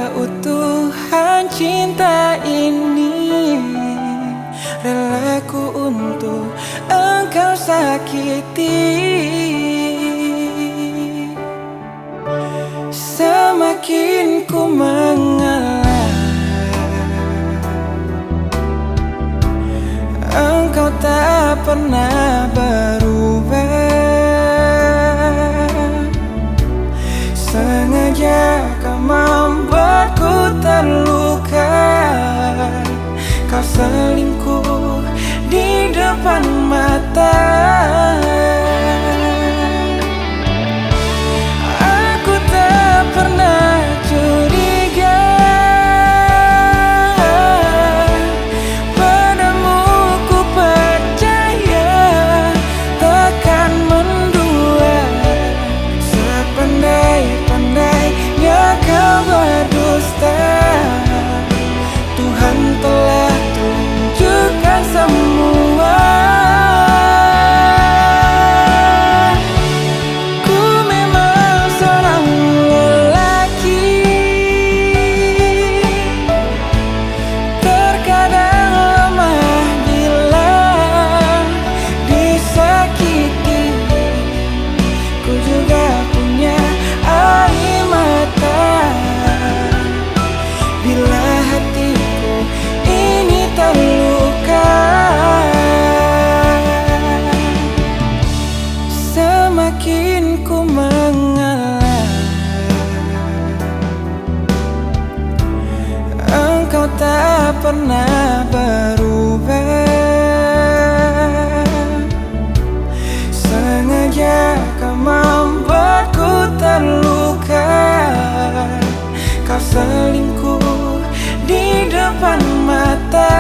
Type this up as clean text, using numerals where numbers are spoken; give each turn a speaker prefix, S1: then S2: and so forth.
S1: keutuhan cinta ini, relaku untuk engkau sakiti. Semakin ku mengalah, engkau tak pernah berubah. Sengaja kau membuatku terluka. Kau selingkuh di depan mata. Aku tak pernah curiga padamu, ku percaya takkan mendua. Sepandai-pandainya kau berdusta, Tuhan telah tunjukkan semua. Ku memang seorang lelaki, terkadang lemah bila disakiti. Ku juga punya air mata bila hatiku ini terluka. Semakin ku mengalah, engkau tak pernah berubah. Sengaja kau membuatku terluka. Kau selingkuh di depan mata.